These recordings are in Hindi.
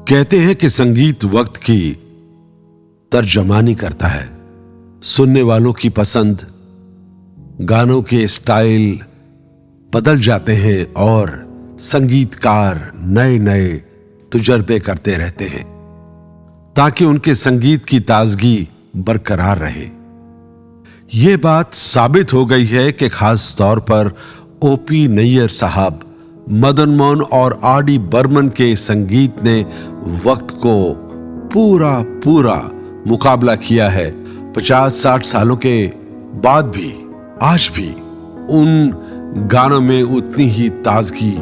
कहते हैं कि संगीत वक्त की तर्जमानी करता है। सुनने वालों की पसंद, गानों के स्टाइल बदल जाते हैं और संगीतकार नए नए तजुर्बे करते रहते हैं ताकि उनके संगीत की ताजगी बरकरार रहे। यह बात साबित हो गई है कि खास तौर पर ओपी नैयर साहब, मदन मोहन और आर.डी. बर्मन के संगीत ने वक्त को पूरा पूरा मुकाबला किया है। 50-60 सालों के बाद भी आज भी उन गानों में उतनी ही ताजगी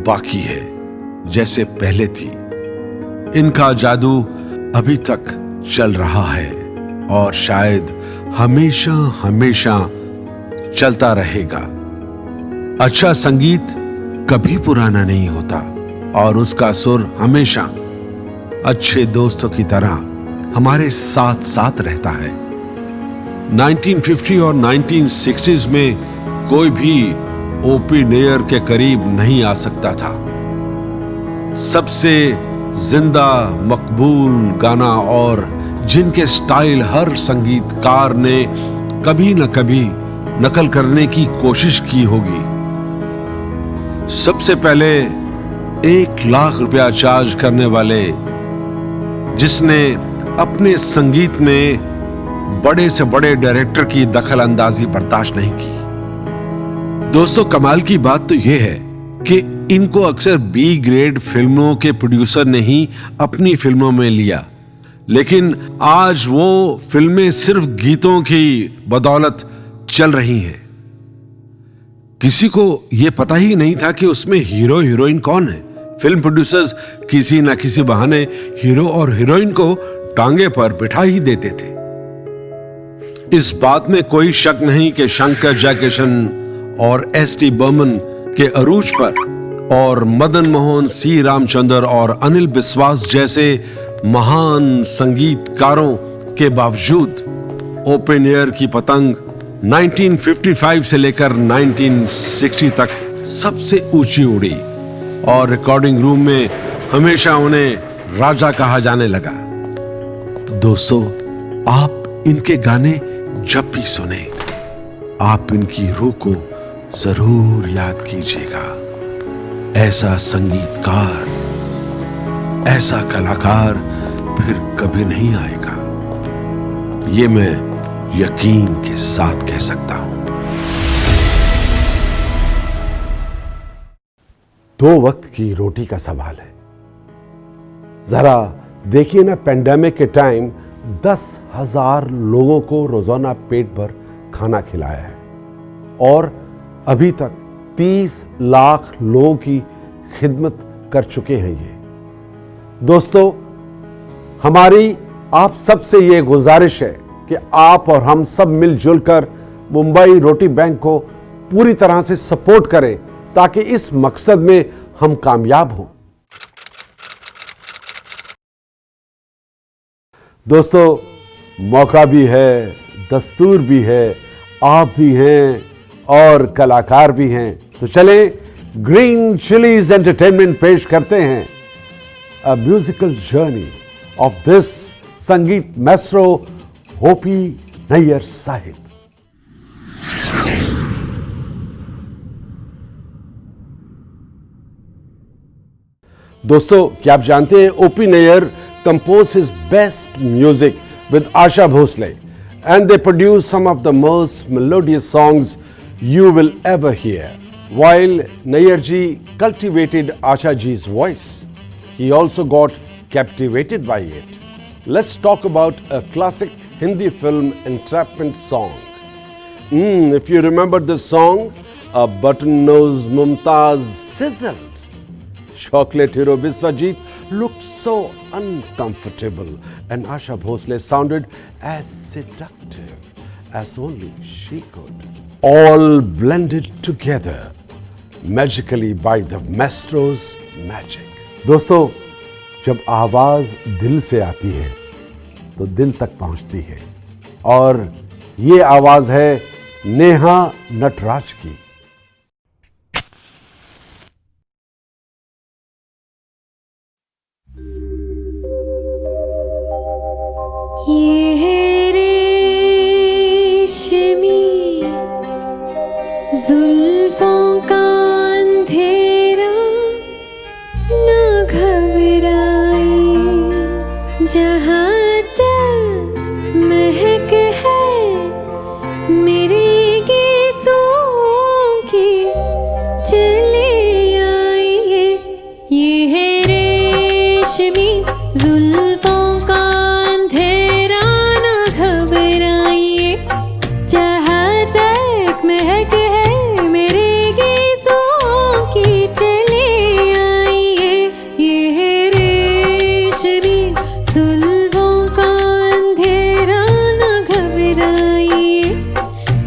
बाकी है जैसे पहले थी। इनका जादू अभी तक चल रहा है और शायद हमेशा हमेशा चलता रहेगा। अच्छा संगीत कभी पुराना नहीं होता और उसका सुर हमेशा अच्छे दोस्तों की तरह हमारे साथ साथ रहता है। 1950 और 1960s में कोई भी ओपी नैयर के करीब नहीं आ सकता था। सबसे जिंदा मकबूल गाना और जिनके स्टाइल हर संगीतकार ने कभी न कभी नकल करने की कोशिश की होगी। सबसे पहले 1 लाख रुपया चार्ज करने वाले, जिसने अपने संगीत में बड़े से बड़े डायरेक्टर की दखल अंदाजी बर्दाश्त नहीं की। दोस्तों, कमाल की बात तो यह है कि इनको अक्सर बी ग्रेड फिल्मों के प्रोड्यूसर ने ही अपनी फिल्मों में लिया, लेकिन आज वो फिल्में सिर्फ गीतों की बदौलत चल रही हैं। किसी को यह पता ही नहीं था कि उसमें हीरो हीरोइन कौन है। फिल्म प्रोड्यूसर्स किसी ना किसी बहाने हीरो और हीरोइन को टांगे पर बिठा ही देते थे। इस बात में कोई शक नहीं कि शंकर जयकिशन और एस.डी. बर्मन के अरूज पर और मदन मोहन, सी रामचंद्र और अनिल बिस्वास जैसे महान संगीतकारों के बावजूद ओपन एयर की पतंग 1955 से लेकर 1960 तक सबसे ऊंची उड़ी और रिकॉर्डिंग रूम में हमेशा उन्हें राजा कहा जाने लगा। दोस्तों, आप इनके गाने जब भी सुने, आप इनकी रूह को जरूर याद कीजिएगा। ऐसा संगीतकार, ऐसा कलाकार फिर कभी नहीं आएगा, ये मैं यकीन के साथ कह सकता हूं। 2 वक्त की रोटी का सवाल है। जरा देखिए ना, पेंडेमिक के टाइम 10,000 लोगों को रोजाना पेट भर खाना खिलाया है और अभी तक 30 लाख लोगों की खिदमत कर चुके हैं ये। दोस्तों, हमारी आप सबसे ये गुजारिश है कि आप और हम सब मिलजुल कर मुंबई रोटी बैंक को पूरी तरह से सपोर्ट करें ताकि इस मकसद में हम कामयाब हों। दोस्तों, मौका भी है, दस्तूर भी है, आप भी हैं और कलाकार भी हैं, तो चलें ग्रीन चिलीज एंटरटेनमेंट पेश करते हैं a musical journey of this संगीत मैस्ट्रो ओपी नैयर साहिब। दोस्तों, क्या आप जानते हैं OP Nayyar composed his best music with Asha Bhosle, and they produced some of the most melodious songs you will ever hear. While Nayyar ji cultivated Asha ji's voice, he also got captivated by it. Let's talk about a classic Hindi film entrapment song. If you remember this song, a button-nosed Mumtaz sizzled. Chocolate hero Biswajit looked so uncomfortable and Asha Bhosle sounded as seductive as only she could. All blended together magically by the maestro's magic. दोस्तों, जब आवाज दिल से आती है तो दिल तक पहुंचती है और ये आवाज है नेहा नटराज की। जुल्फों का अंधेरा ना घबराए, जहाँ तक महक है मेरे गीतों की चले आइए। ये है रेशमी जुल्फों का अंधेरा ना घबराइए, जहाँ तक महक है मेरे गीतों की चले आइए। ये है रेशमी जुल्फों का अंधेरा ना घबराइए,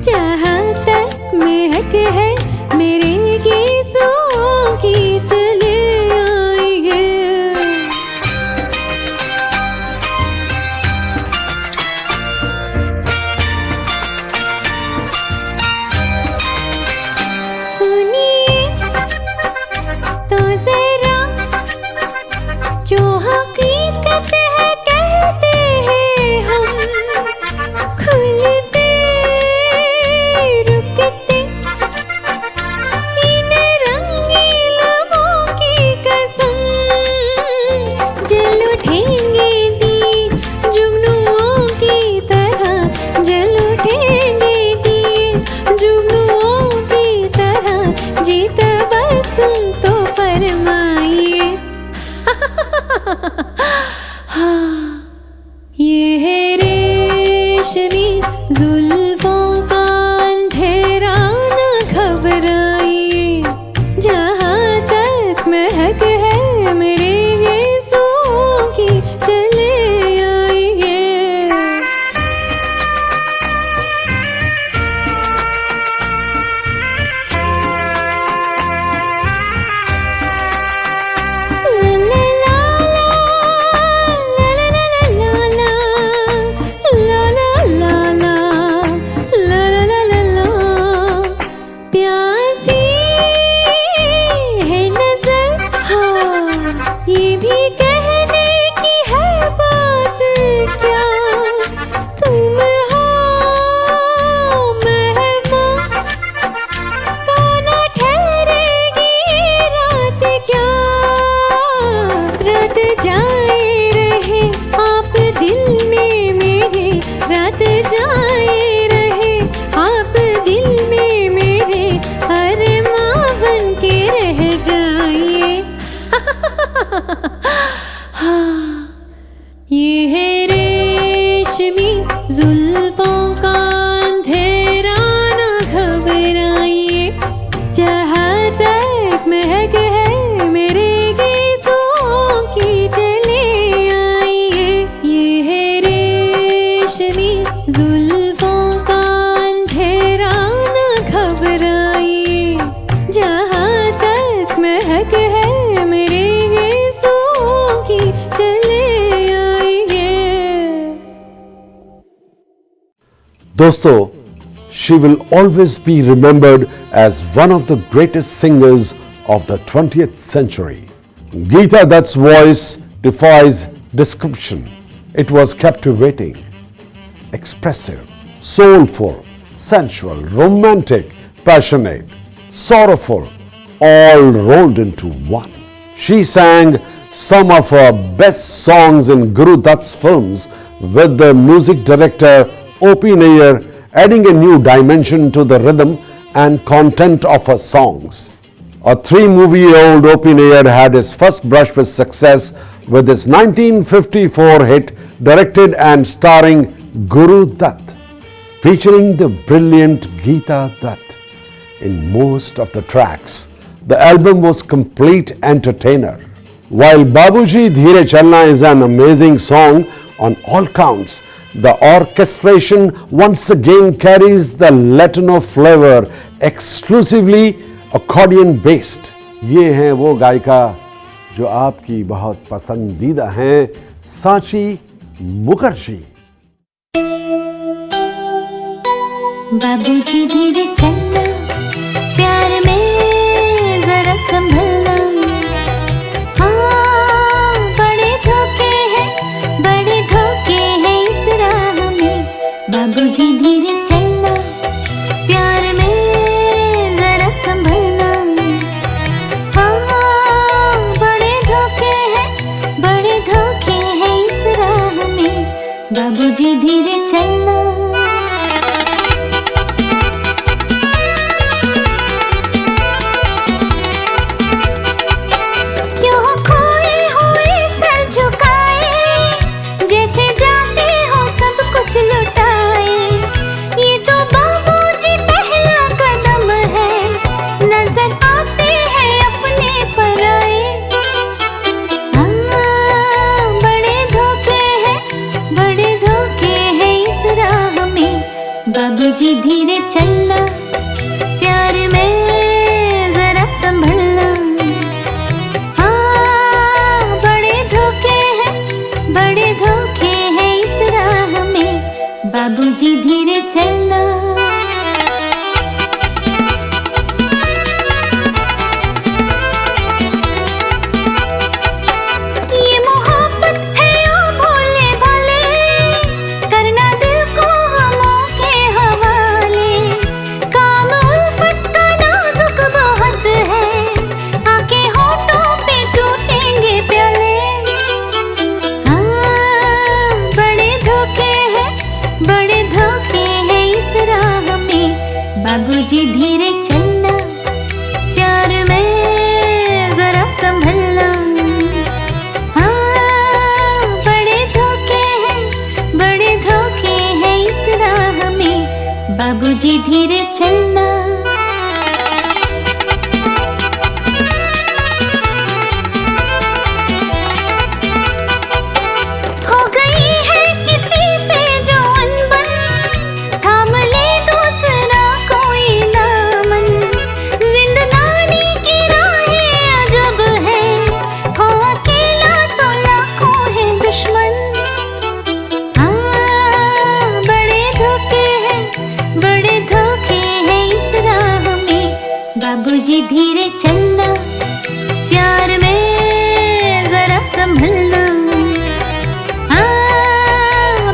जहाँ तक महक है मेरे गीतों की चले आइए। सुनिए तो जरा जो हकीकत है कहते हैं हम, खुलते रुकते इन रंगीन लबों की कसम, जल उठेंगे दिए जुगनुओं की तरह, जल उठेंगे दिए जुगनुओं की तरह, जीत बस तो फरमाइए। हाँ, ये है रेशमी जुल्फों का अंधेरा ना घबराइए, जहाँ तक महक है मेरे गीतों की चले आइए। प्यासी है नजर, हाँ ये भी कहने की है बात क्या, तुम हो मेहमान तो न ठहरेगी रात क्या, रात जाए रहे आप दिल में मेरे, रात जाए रहे आप दिल में मेरे, अरे माँ बन के रह जाइए। हाँ, ये है रेशमी जुल्फों का अंधेरा ना घबराइए, जहाँ तक महक है मेरे गीतों की चले आइए। ये है रेशमी जुल्फों का अंधेरा ना घबराइए, जहाँ तक महक है मेरे गीतों की चले आइए। दोस्तों, she will always be remembered as one of the greatest singers of the 20th century. Geeta Dutt's voice defies description. It was captivating, expressive, soulful, sensual, romantic, passionate, sorrowful, all rolled into one. She sang some of her best songs in Guru Dutt's films with the music director O.P. Nair, adding a new dimension to the rhythm and content of her songs. A 3-movie-old O.P. Nair had his first brush with success with his 1954 hit directed and starring Guru Dutt, featuring the brilliant Geeta Dutt in most of the tracks. The album was complete entertainer. While Babuji Dheere Chalna is an amazing song on all counts, the orchestration once again carries the Latino flavor, exclusively accordion based. ये हैं वो गायिका जो आपकी बहुत पसंदीदा हैं, सांची मुखर्जी। बाबूजी धीरे चलना, प्यार में जरा संभलना, हाँ बड़े धोखे हैं इस राह में। बाबूजी धीरे चलना, प्यार में जरा बाबूजी धीरे चलना, प्यार में जरा संभलना। हाँ,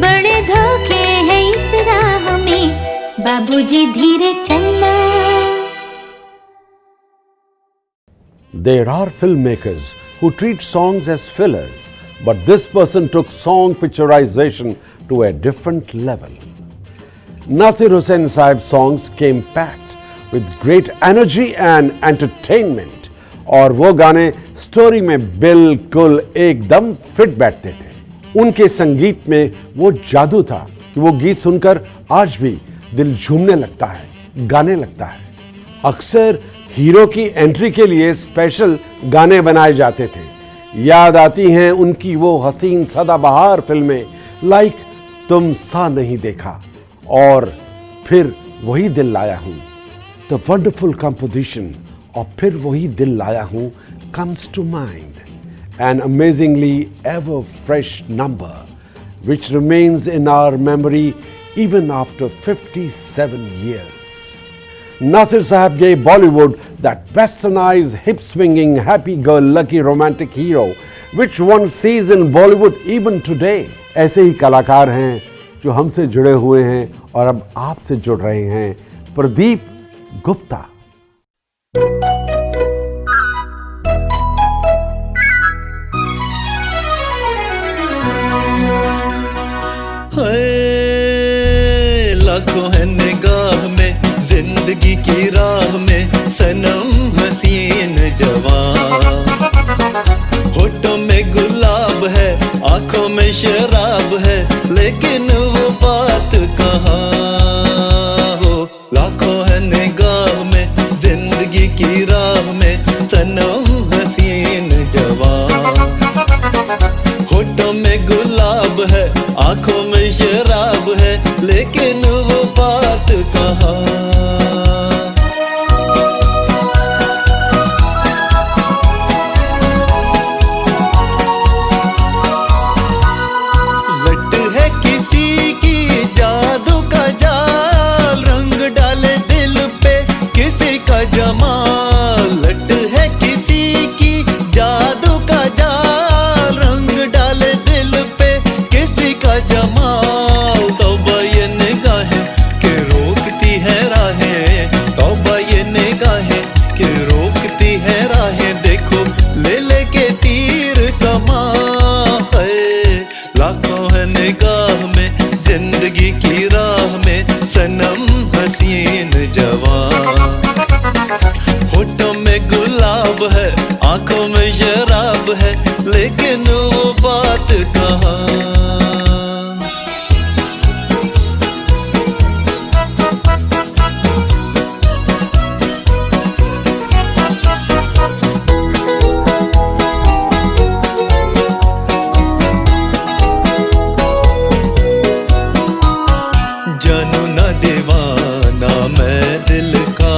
बड़े धोखे हैं इस राह में, बाबूजी धीरे चलना। There are filmmakers who treat songs as fillers, but this person took song picturization to a different level. Nasir Hussain Sahib's songs came packed with great energy and entertainment, और वो गाने स्टोरी में बिल्कुल एकदम फिट बैठते थे। उनके संगीत में वो जादू था कि वो गीत सुनकर आज भी दिल झूमने लगता है, गाने लगता है। अक्सर हीरो की एंट्री के लिए स्पेशल गाने बनाए जाते थे। याद आती हैं उनकी वो हसीन सदाबहार फिल्में लाइक तुम सा नहीं देखा और फिर वही दिल लाया हूँ। द वंडरफुल कंपोजिशन और फिर वही दिल लाया हूँ comes to mind, an amazingly ever fresh number which remains in our memory even after 57 years. Nasir Sahab gave Bollywood that westernized, hip-swinging, happy-go-lucky romantic hero which one sees in Bollywood even today. ऐसे ही कलाकार हैं जो हमसे जुड़े हुए हैं और अब आपसे जुड़ रहे हैं। प्रदीप गुप्ता। लाखों है निगाह में, जिंदगी की राह में, सनम हसीन जवान। होठों में गुलाब है, आंखों में शराब है, लेकिन वो बात कहाँ हो। लाखों है निगाह में, जिंदगी की राह में, सनम हसीन जवान। होठों में गुलाब है, आंखों में शराब है, लेकिन वो बात कहाँ। लट है किसी की जादू का जाल, रंग डाले दिल पे किसी का जमाल। लट है किसी की जादू का जाल, रंग डाले दिल पे किसी का जमाल। तौबा ये निगाहें के रोकती है राहें, तौबा ये निगाहें के रोकती है राहें। देखो ले ले के तीर कमान है। लाखों है निगाह में, जिंदगी की राह में, सनम हसीन जवान। होठों में गुलाब है, आंखों में शराब है, लेकिन वो बात कहाँ। जानू ना दीवाना मैं दिल का,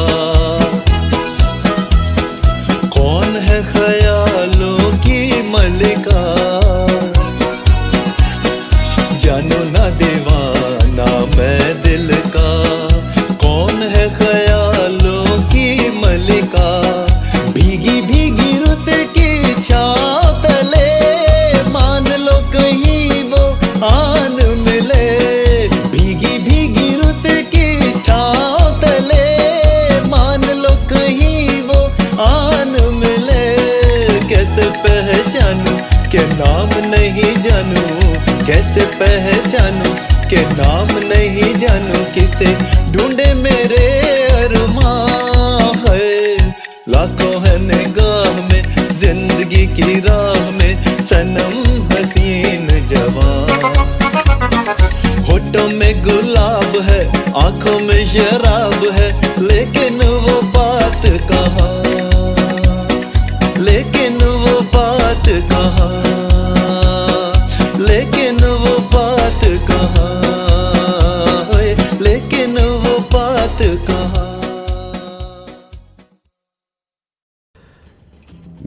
कौन है ख्यालों की मलिका। जानू ना दीवाना मैं दिल का, कौन है ख्यालों की मलिका। भीगी भीगी रुत की छाँव तले, मान लो कहीं वो आन मिले। भीगी भीगी रुत की छाँव तले, मान लो कहीं वो आन मिले। कैसे पहचानूं के नाम नहीं जानूं, कैसे पहचानूं के नाम नहीं जानूं। किसे ढूंढे मेरे अरमान है। लाखों है निगाह में, जिंदगी की राह में, सनम हसीन जवान। होठों में गुलाब है, आंखों में शराब है, लेकिन वो बात कहाँ। लेकिन वो बात कहाँ, लेकिन वो बात कहाँ, लेकिन वो बात कहाँ।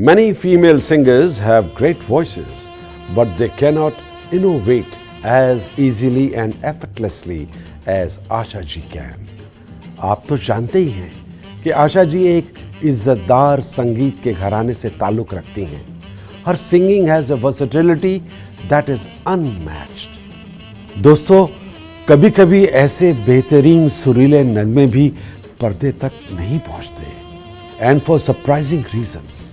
Many female singers have great voices, but they cannot innovate as easily and effortlessly as Asha ji can. आप तो जानते ही हैं कि आशा जी एक इज्जतदार संगीत के घराने से ताल्लुक़ रखती हैं. Her singing has a versatility that is unmatched. दोस्तों, कभी कभी ऐसे बेहतरीन सुरीले नगमे भी पर्दे तक नहीं पहुंचते, and for surprising reasons.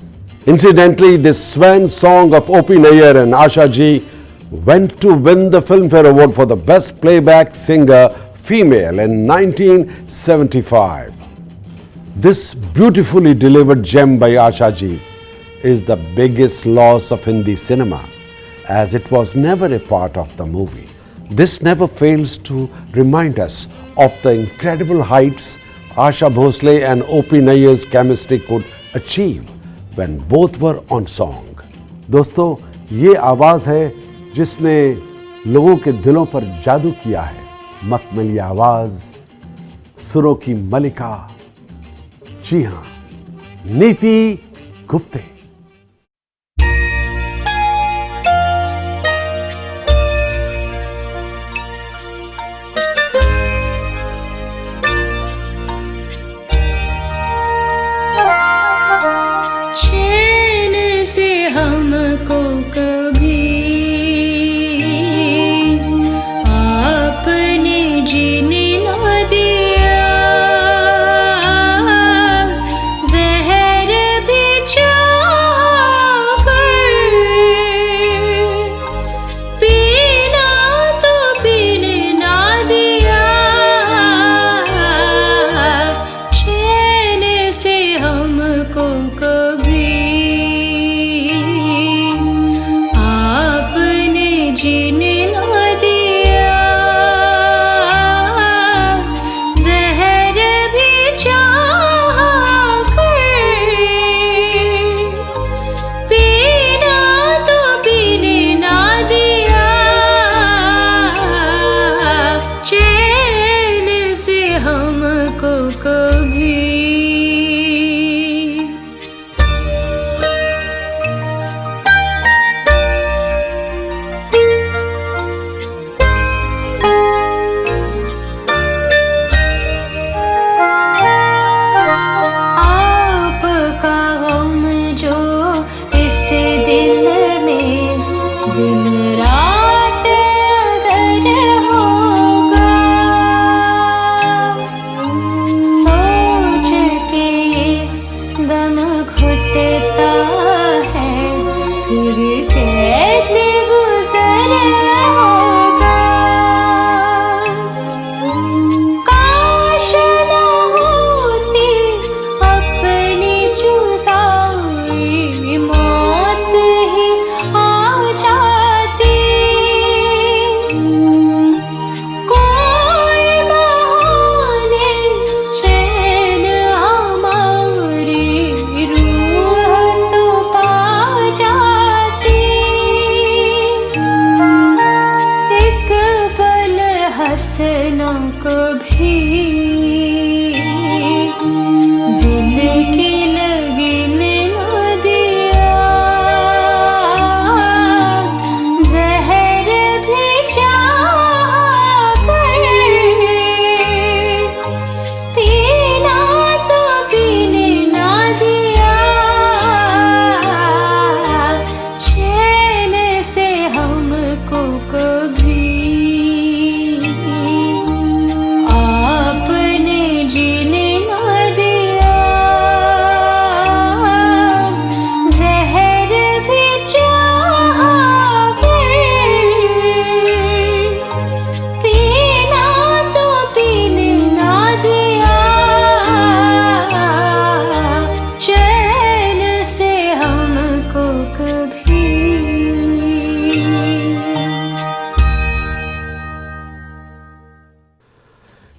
Incidentally, this swan song of O.P. Nayyar and Asha Ji went to win the Filmfare Award for the Best Playback Singer Female in 1975. This beautifully delivered gem by Asha Ji is the biggest loss of Hindi cinema, as it was never a part of the movie. This never fails to remind us of the incredible heights Asha Bhosle and O.P. Nayyar's chemistry could achieve when both were on song. दोस्तों, ये आवाज़ है जिसने लोगों के दिलों पर जादू किया है. मखमली आवाज़, सुरों की मलिका, जी हाँ, नीति गुप्ते.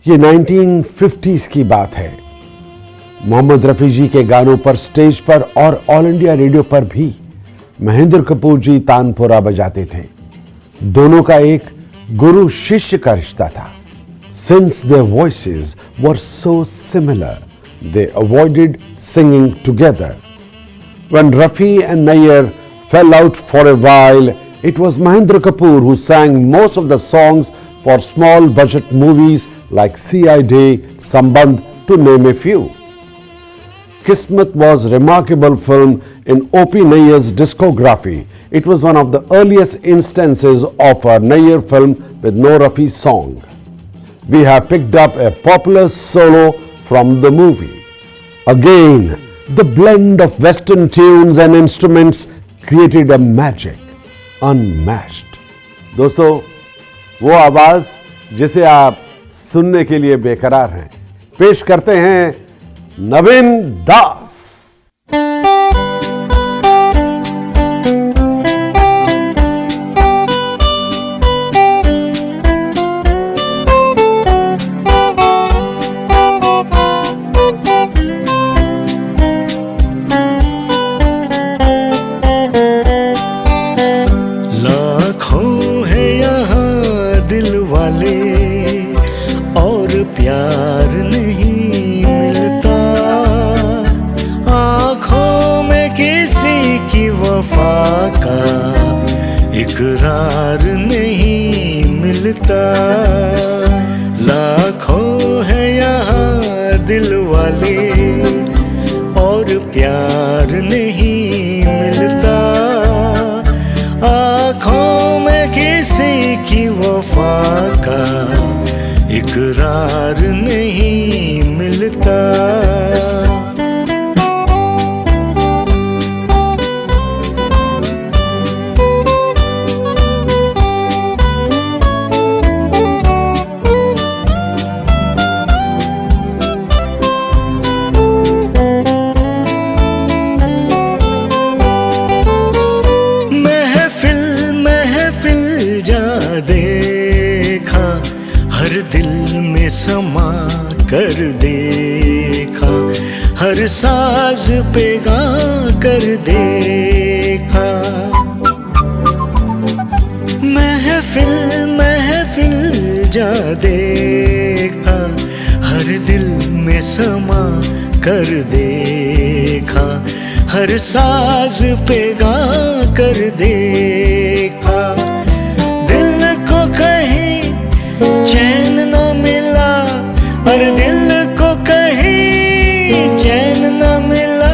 ये 1950s की बात है. मोहम्मद रफ़ी जी के गानों पर स्टेज पर और ऑल इंडिया रेडियो पर भी महेंद्र कपूर जी तानपुरा बजाते थे. दोनों का एक गुरु शिष्य का रिश्ता था. Since their voices were so similar, they avoided singing together. When Rafi and Nayyar fell out for a while, it was Mahendra Kapoor who sang most of the songs for small budget movies like CID, Sambandh, to name a few. Kismet was a remarkable film in O.P. Nayyar's discography. It was one of the earliest instances of a Nayyar film with no Rafi song. We have picked up a popular solo from the movie. Again, the blend of Western tunes and instruments created a magic unmatched. दोस्तों, वो आवाज जिसे आप सुनने के लिए बेकरार हैं, पेश करते हैं नवीन दास। लाखों है यहाँ दिल वाले और प्यार नहीं मिलता, आँखों में किसी की वफा का इकरार नहीं मिलता। लाखों है यहाँ दिल वाले और प्यार नहीं मिलता, आँखों में किसी की वफा का इकरार नहीं मिलता। देखा हर दिल में समा कर देखा, हर साज पे गा कर देखा। महफिल महफिल जा देखा, हर दिल में समा कर देखा, हर साज पे गा कर देखा। कहीं चैन न मिला, अरे दिल को कहीं चैन न मिला,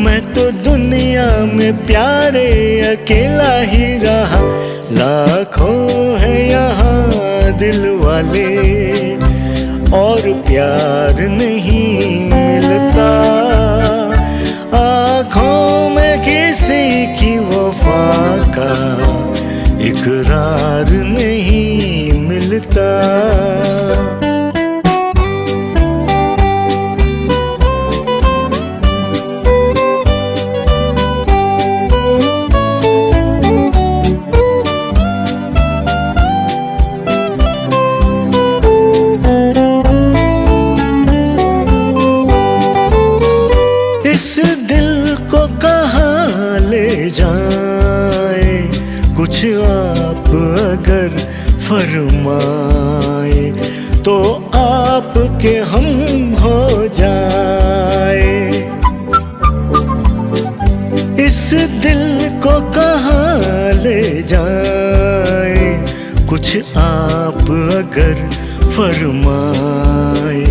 मैं तो दुनिया में प्यारे अकेला ही रहा। लाखों है यहाँ दिल वाले और प्यार नहीं मिलता, आँखों में किसी की वफा का इकरार नहीं मिलता। इस दिल को कहाँ ले जाए, कुछ आप अगर फरमाए तो आपके हम हो जाए। इस दिल को कहाँ ले जाए, कुछ आप अगर फरमाए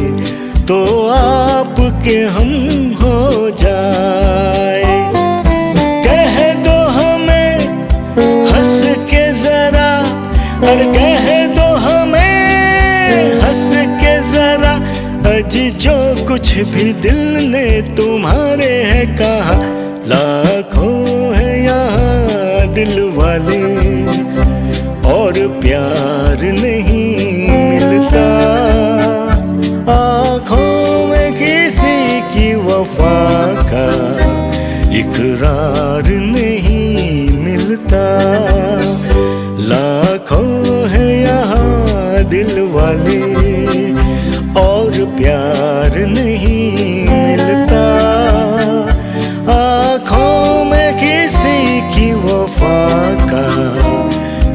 तो आपके हम हो जाए। कह दो हमें हंस के जरा, और कह दो हमें हंस के जरा, अज जो कुछ भी दिल ने तुम्हारे है कहा। लाखों है यहाँ दिल वाले और प्यार नहीं मिलता, आँखों में किसी की वफा का इकरार नहीं मिलता। लाखों है यहाँ दिल वाले और प्यार नहीं मिलता, आँखों में किसी की वफा का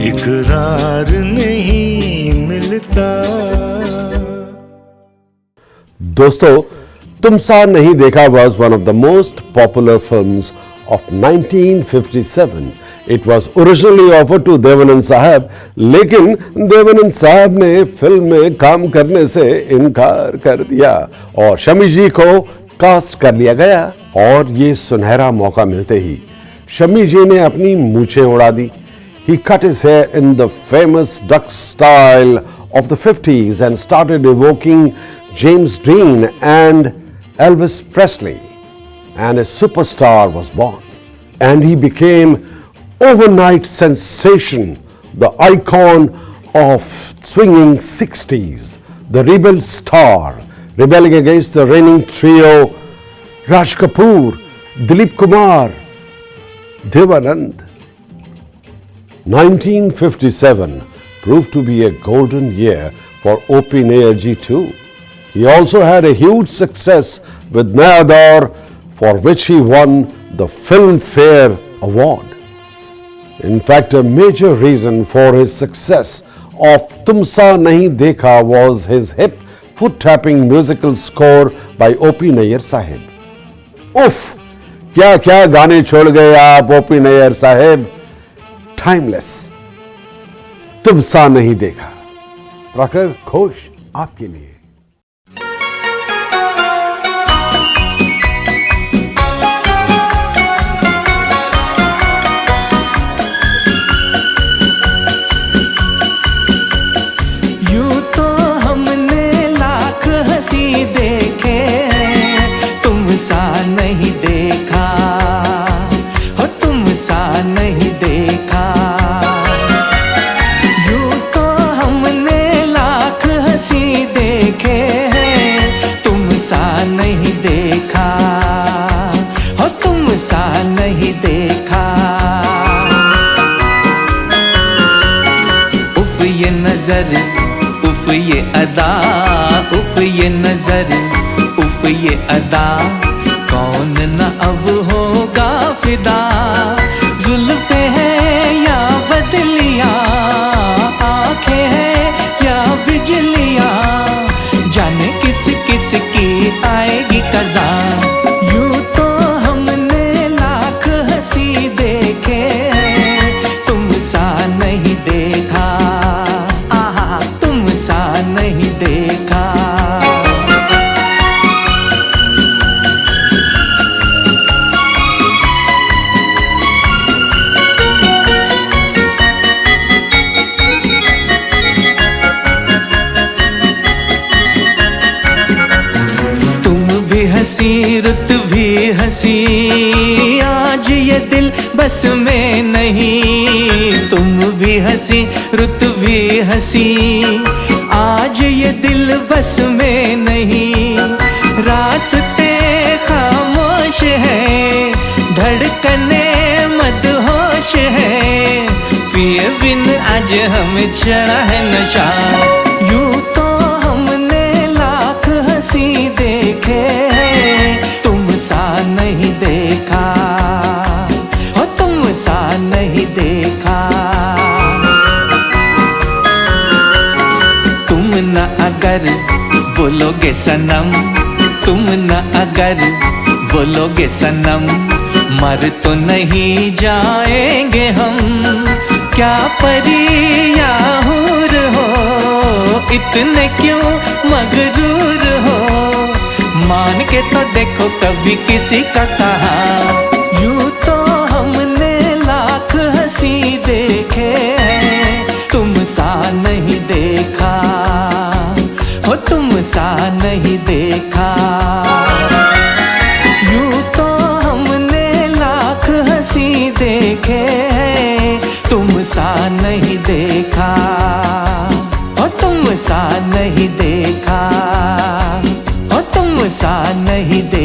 इकरार नहीं मिलता। दोस्तों, तुम सा नहीं देखा was one of the most popular films of 1957. It was originally offered to Devanand साहब, लेकिन देवानंद साहब ने फिल्म में काम करने से इनकार कर दिया और शमी जी को कास्ट कर लिया गया। और ये सुनहरा मौका मिलते ही शमी जी ने अपनी मूछें उड़ा दी। He cut his hair in the famous duck style of the 50s and started evoking James Dean and Elvis Presley, and a superstar was born. And he became overnight sensation, the icon of swinging 60s, the rebel star, rebelling against the reigning trio Raj Kapoor, Dilip Kumar, Devanand. 1957 proved to be a golden year for O.P. Nair ji too. He also had a huge success with Naya Daur, for which he won the Filmfare Award. In fact, a major reason for his success of Tumsa Nahi Dekha was his hip foot-tapping musical score by O.P. Nair Sahib. Uff! क्या क्या गाने छोड़ गए आप O.P. Nair साहेब, टाइमलेस। तुमसा नहीं देखा। प्रखर घोष आपके लिए। यूं तो हमने लाख हंसी देखे, तुमसा नहीं देखा, हो तुमसा नहीं देखा। यूं तो हमने लाख हंसी देखे, तुमसा नहीं देखा, हो तुमसा नहीं देखा। उफ ये नजर, उफ ये अदा, उफ ये नजर, उफ ये अदा, कौन न अब होगा फिदा। जुल्फे हैं या बदलियां, आंखें हैं या बिजलियां, जाने किस किस की आएगी कज़ा। यूं तो हमने लाख हंसी देखे, तुमसा नहीं देखा, आहा तुमसा नहीं देखा। हंसी रुत भी हंसी, आज ये दिल बस में नहीं। तुम भी हंसी रुत भी हंसी, आज ये दिल बस में नहीं। रास्ते खामोश हैं, धड़कने मदहोश हैं, पिए बिन आज हम चढ़ा है नशा। यूं तो हमने लाख हंसी देखे, तुमसा नहीं देखा, हो तुमसा नहीं देखा। तुम न अगर बोलोगे सनम, तुम न अगर बोलोगे सनम, मर तो नहीं जाएंगे हम। क्या परी या हूर हो, इतने क्यों मगरूर हो, मान के तो देखो कभी किसी का कहा। यूं तो हमने लाख हंसी देखे, तुमसा नहीं देखा, हो तुमसा नहीं देखा। यूं तो हमने लाख हंसी देखे, तुमसा नहीं देखा, हो तुमसा नहीं देखा, हो तुमसा नहीं देखा।